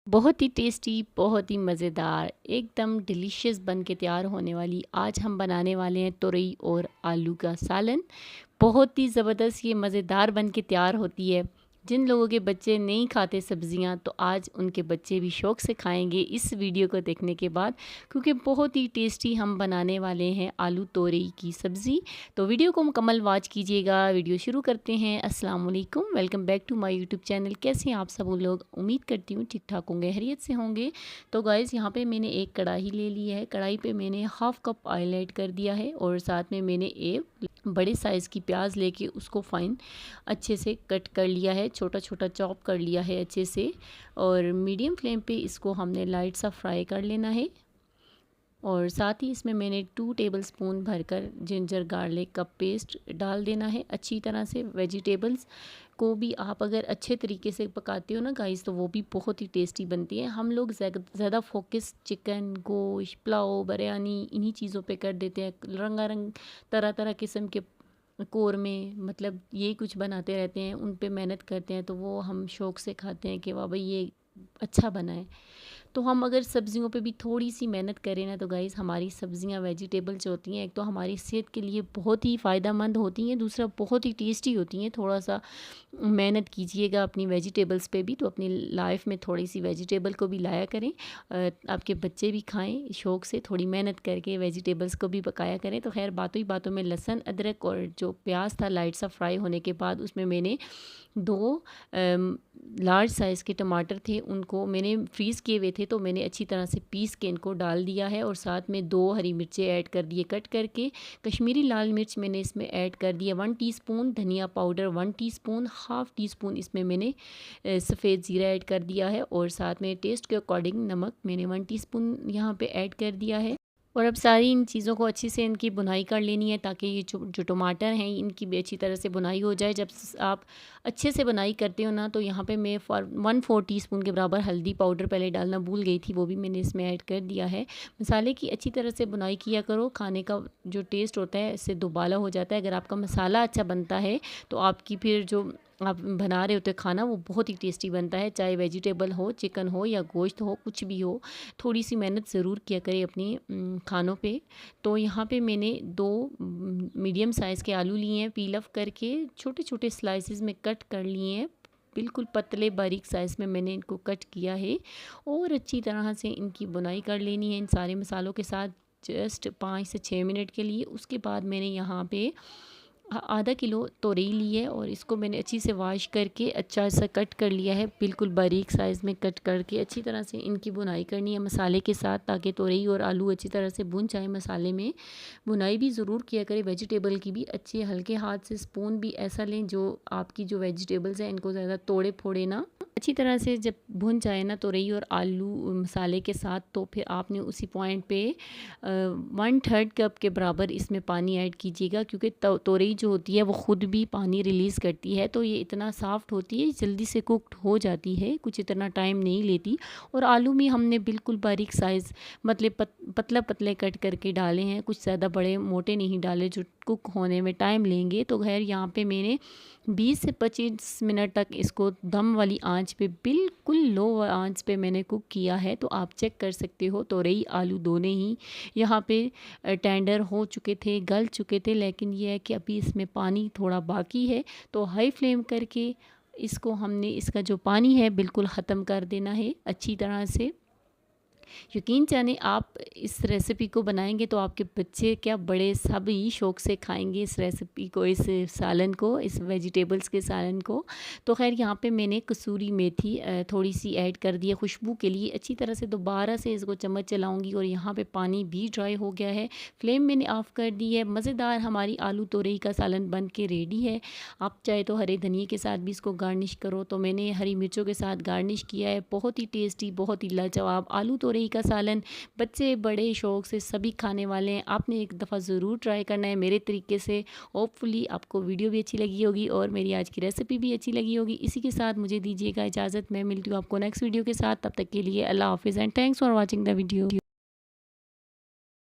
बहुत ही टेस्टी, बहुत ही मज़ेदार, एकदम डिलीशियस बन के तैयार होने वाली आज हम बनाने वाले हैं तुरई और आलू का सालन। बहुत ही ज़बरदस्त ये मज़ेदार बन के तैयार होती है। जिन लोगों के बच्चे नहीं खाते सब्जियां, तो आज उनके बच्चे भी शौक़ से खाएंगे इस वीडियो को देखने के बाद, क्योंकि बहुत ही टेस्टी हम बनाने वाले हैं आलू तोरई की सब्ज़ी। तो वीडियो को मुकम्मल वॉच कीजिएगा। वीडियो शुरू करते हैं। अस्सलाम वालेकुम, welcome back to my YouTube channel. कैसे हैं आप सब लोग? उम्मीद करती हूँ ठीक ठाक होंगे, खैरियत से होंगे। तो गाइज़, यहाँ पे मैंने एक कढ़ाई ले ली है। कढ़ाई पे मैंने हाफ़ कप ऑयल ऐड कर दिया है और साथ में मैंने एक बड़े साइज़ की प्याज लेके उसको फाइन अच्छे से कट कर लिया है, छोटा छोटा चॉप कर लिया है अच्छे से। और मीडियम फ्लेम पे इसको हमने लाइट सा फ्राई कर लेना है। और साथ ही इसमें मैंने 2 टेबलस्पून भरकर जिंजर गार्लिक का पेस्ट डाल देना है अच्छी तरह से। वेजिटेबल्स को भी आप अगर अच्छे तरीके से पकाते हो ना गाइस, तो वो भी बहुत ही टेस्टी बनती है। हम लोग ज़्यादा फोकस चिकन, गोश्त, पुलाव, बिरयानी इन्हीं चीज़ों पे कर देते हैं। रंगारंग तरह तरह किस्म के कौरमे, मतलब ये कुछ बनाते रहते हैं, उन पे मेहनत करते हैं, तो वो हम शौक़ से खाते हैं कि वाह भाई ये अच्छा बना है। तो हम अगर सब्ज़ियों पे भी थोड़ी सी मेहनत करें ना, तो गाइज़ हमारी सब्ज़ियाँ, वेजिटेबल जो होती हैं, एक तो हमारी सेहत के लिए बहुत ही फ़ायदेमंद होती हैं, दूसरा बहुत ही टेस्टी होती हैं। थोड़ा सा मेहनत कीजिएगा अपनी वेजिटेबल्स पे भी, तो अपनी लाइफ में थोड़ी सी वेजिटेबल को भी लाया करें। आपके बच्चे भी खाएं शौक़ से, थोड़ी मेहनत करके वेजिटेबल्स को भी पकाया करें। तो खैर, बातों ही बातों में लहसुन, अदरक और जो प्याज था लाइट सा फ्राई होने के बाद उसमें मैंने 2 लार्ज साइज़ के टमाटर थे, उनको मैंने फ्रीज़ किए हुए थे, तो मैंने अच्छी तरह से पीस के इनको डाल दिया है। और साथ में 2 हरी मिर्चें ऐड कर दिए कट करके। कश्मीरी लाल मिर्च मैंने इसमें ऐड कर दिया 1 टीस्पून, धनिया powder 1 teaspoon, half tea spoon इसमें मैंने सफ़ेद ज़ीरा ऐड कर दिया है। और साथ में टेस्ट के अकॉर्डिंग नमक मैंने 1 टीस्पून यहाँ पे ऐड कर दिया है। और अब सारी इन चीज़ों को अच्छे से इनकी भुनाई कर लेनी है, ताकि ये जो टमाटर हैं इनकी भी अच्छी तरह से भुनाई हो जाए। जब आप अच्छे से भुनाई करते हो ना, तो यहाँ पे मैं 1/4 टीस्पून के बराबर हल्दी पाउडर पहले डालना भूल गई थी, वो भी मैंने इसमें ऐड कर दिया है। मसाले की अच्छी तरह से भुनाई किया करो, खाने का जो टेस्ट होता है इससे दुबाला हो जाता है। अगर आपका मसाला अच्छा बनता है, तो आपकी फिर जो आप बना रहे होते खाना, वो बहुत ही टेस्टी बनता है। चाहे वेजिटेबल हो, चिकन हो या गोश्त हो, कुछ भी हो, थोड़ी सी मेहनत ज़रूर किया करें अपनी खानों पे। तो यहाँ पे मैंने 2 मीडियम साइज़ के आलू लिए हैं, पील ऑफ करके छोटे छोटे स्लाइसेस में कट कर लिए हैं। बिल्कुल पतले बारीक साइज़ में मैंने इनको कट किया है। और अच्छी तरह से इनकी बुनाई कर लेनी है इन सारे मसालों के साथ, जस्ट 5 से 6 मिनट के लिए। उसके बाद मैंने यहाँ पे आधा किलो तोरई ली है, और इसको मैंने अच्छी से वॉश करके अच्छा सा कट कर लिया है। बिल्कुल बारीक साइज़ में कट करके अच्छी तरह से इनकी बुनाई करनी है मसाले के साथ, ताकि तोरई और आलू अच्छी तरह से भुन जाए मसाले में। बुनाई भी ज़रूर किया करें वेजिटेबल की भी। अच्छे हल्के हाथ से स्पून भी ऐसा लें जो आपकी जो वेजिटेबल्स हैं इनको ज़्यादा तोड़े फोड़े ना। अच्छी तरह से जब भुन जाए ना तोरई और आलू मसाले के साथ, तो फिर आपने उसी पॉइंट पे 1/3 कप के बराबर इसमें पानी ऐड कीजिएगा, क्योंकि तोरई जो होती है वो ख़ुद भी पानी रिलीज़ करती है, तो ये इतना सॉफ्ट होती है, जल्दी से कुक्ड हो जाती है, कुछ इतना टाइम नहीं लेती। और आलू भी हमने बिल्कुल बारीक साइज़ मतलब पतला पतले कट करके डाले हैं, कुछ ज़्यादा बड़े मोटे नहीं डाले जो कुक होने में टाइम लेंगे। तो खैर, यहाँ पे मैंने 20 से 25 मिनट तक इसको दम वाली आंच पे, बिल्कुल लो आंच पे मैंने कुक किया है। तो आप चेक कर सकते हो, तोरई आलू दोनों ही यहाँ पे टेंडर हो चुके थे, गल चुके थे, लेकिन ये है कि अभी इसमें पानी थोड़ा बाकी है। तो हाई फ्लेम करके इसको हमने, इसका जो पानी है बिल्कुल ख़त्म कर देना है अच्छी तरह से। यकीन जाने, आप इस रेसिपी को बनाएंगे तो आपके बच्चे क्या बड़े सभी शौक़ से खाएंगे इस रेसिपी को, इस सालन को, इस वेजिटेबल्स के सालन को। तो खैर, यहाँ पे मैंने कसूरी मेथी थोड़ी सी ऐड कर दी है खुशबू के लिए। अच्छी तरह से दोबारा से इसको चम्मच चलाऊंगी, और यहाँ पे पानी भी ड्राई हो गया है। फ्लेम मैंने ऑफ़ कर दी है। मज़ेदार हमारी आलू तोरई का सालन बन के रेडी है। आप चाहे तो हरे धनिए के साथ भी इसको गार्निश करो, तो मैंने हरी मिर्चों के साथ गार्निश किया है। बहुत ही टेस्टी, बहुत ही लाजवाब आलू तोरई का सालन, बच्चे बड़े शौक़ से सभी खाने वाले हैं। आपने एक दफ़ा ज़रूर ट्राई करना है मेरे तरीके से। होपफुली आपको वीडियो भी अच्छी लगी होगी और मेरी आज की रेसिपी भी अच्छी लगी होगी। इसी के साथ मुझे दीजिएगा इजाज़त। मैं मिलती हूँ आपको नेक्स्ट वीडियो के साथ। तब तक के लिए अल्लाह हाफ़िज़ and thanks for watching the video.